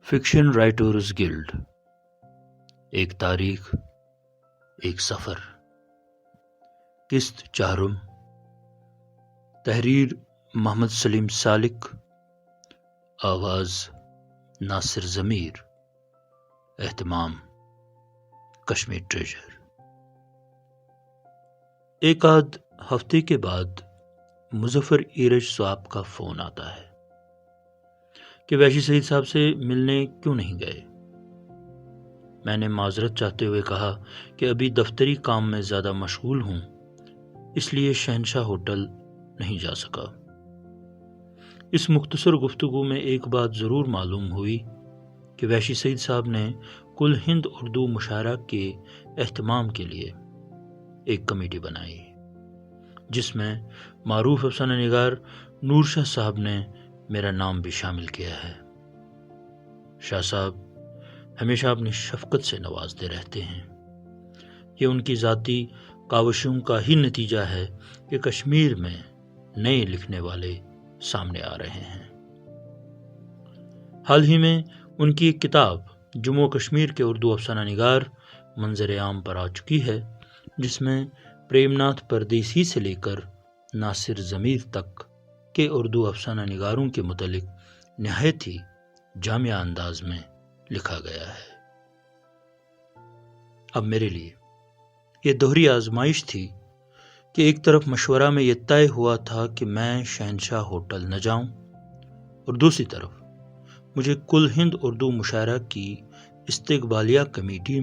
Fiction writers guilt, ایک تاریخ، ایک سفر، قسط چہارم، تحریر محمد سلیم سالک، آواز ناصر ضمیر، اہتمام کشمیر ٹریجر۔ ایک آدھ ہفتے کے بعد مظفر ایرج صاحب کا فون آتا ہے کہ وحشی سعید صاحب سے ملنے کیوں نہیں گئے۔ میں نے معذرت چاہتے ہوئے کہا کہ ابھی دفتری کام میں زیادہ مشغول ہوں، اس لیے شہنشاہ ہوٹل نہیں جا سکا۔ اس مختصر گفتگو میں ایک بات ضرور معلوم ہوئی کہ وحشی سعید صاحب نے کل ہند اردو مشاعرہ کے اہتمام کے لیے ایک کمیٹی بنائی، جس میں معروف افسانہ نگار نور شاہ صاحب نے میرا نام بھی شامل کیا ہے۔ شاہ صاحب ہمیشہ اپنی شفقت سے نوازتے رہتے ہیں۔ یہ ان کی ذاتی کاوشوں کا ہی نتیجہ ہے کہ کشمیر میں نئے لکھنے والے سامنے آ رہے ہیں۔ حال ہی میں ان کی ایک کتاب جموں و کشمیر کے اردو افسانہ نگار منظر عام پر آ چکی ہے، جس میں پریم ناتھ پردیسی سے لے کر ناصر ضمیر تک کے اردو افسانہ نگاروں کے متعلق نہایت ہی جامع انداز میں لکھا گیا ہے۔ اب میرے لیے یہ دوہری آزمائش تھی کہ ایک طرف مشورہ میں یہ طے ہوا تھا کہ میں شہنشاہ ہوٹل نہ جاؤں، اور دوسری طرف مجھے کل ہند اردو مشاعرہ کی استقبالیہ کمیٹی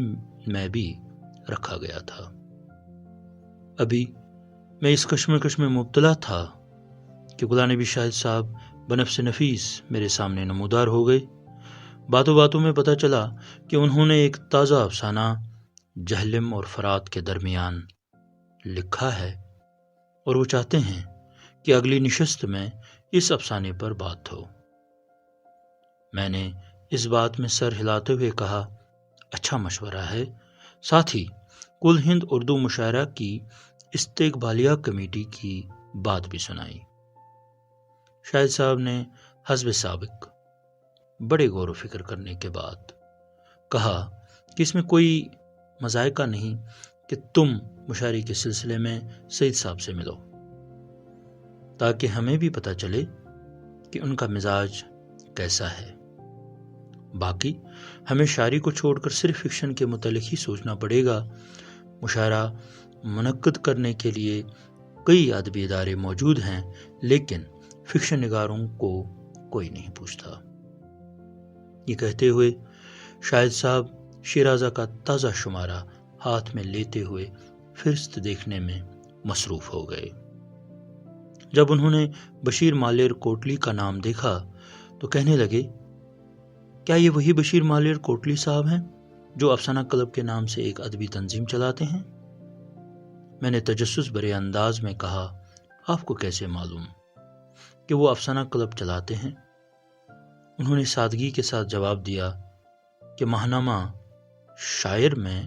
میں بھی رکھا گیا تھا۔ ابھی میں اس کشمکش میں مبتلا تھا کہ غلام نبی شاہد صاحب بنفس نفیس میرے سامنے نمودار ہو گئے۔ باتوں باتوں میں پتہ چلا کہ انہوں نے ایک تازہ افسانہ جہلم اور فرات کے درمیان لکھا ہے، اور وہ چاہتے ہیں کہ اگلی نشست میں اس افسانے پر بات ہو۔ میں نے اس بات میں سر ہلاتے ہوئے کہا، اچھا مشورہ ہے، ساتھ ہی کل ہند اردو مشاعرہ کی استقبالیہ کمیٹی کی بات بھی سنائی۔ شاہد صاحب نے حسب سابق بڑے غور و فکر کرنے کے بعد کہا کہ اس میں کوئی مذائقہ نہیں کہ تم مشاعرے کے سلسلے میں سعید صاحب سے ملو، تاکہ ہمیں بھی پتہ چلے کہ ان کا مزاج کیسا ہے۔ باقی ہمیں شاعری کو چھوڑ کر صرف فکشن کے متعلق ہی سوچنا پڑے گا۔ مشاعرہ منعقد کرنے کے لیے کئی ادبی ادارے موجود ہیں، لیکن فکشن نگاروں کو کوئی نہیں پوچھتا۔ یہ کہتے ہوئے شاہد صاحب شیرازہ کا تازہ شمارہ ہاتھ میں لیتے ہوئے فہرست دیکھنے میں مصروف ہو گئے۔ جب انہوں نے بشیر مالیر کوٹلی کا نام دیکھا تو کہنے لگے، کیا یہ وہی بشیر مالیر کوٹلی صاحب ہیں جو افسانہ کلب کے نام سے ایک ادبی تنظیم چلاتے ہیں؟ میں نے تجسس بھرے انداز میں کہا، آپ کو کیسے معلوم کہ وہ افسانہ کلب چلاتے ہیں؟ انہوں نے سادگی کے ساتھ جواب دیا کہ ماہنامہ شاعر میں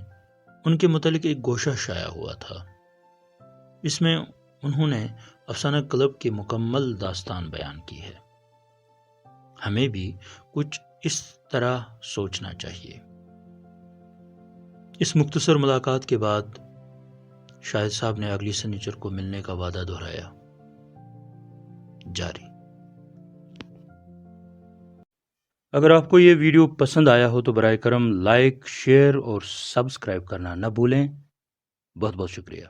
ان کے متعلق ایک گوشہ شائع ہوا تھا۔ اس میں انہوں نے افسانہ کلب کی مکمل داستان بیان کی ہے۔ ہمیں بھی کچھ اس طرح سوچنا چاہیے۔ اس مختصر ملاقات کے بعد شاہد صاحب نے اگلی سنیچر کو ملنے کا وعدہ دہرایا۔ جاری۔ اگر آپ کو یہ ویڈیو پسند آیا ہو تو برائے کرم لائک، شیئر اور سبسکرائب کرنا نہ بھولیں۔ بہت بہت شکریہ۔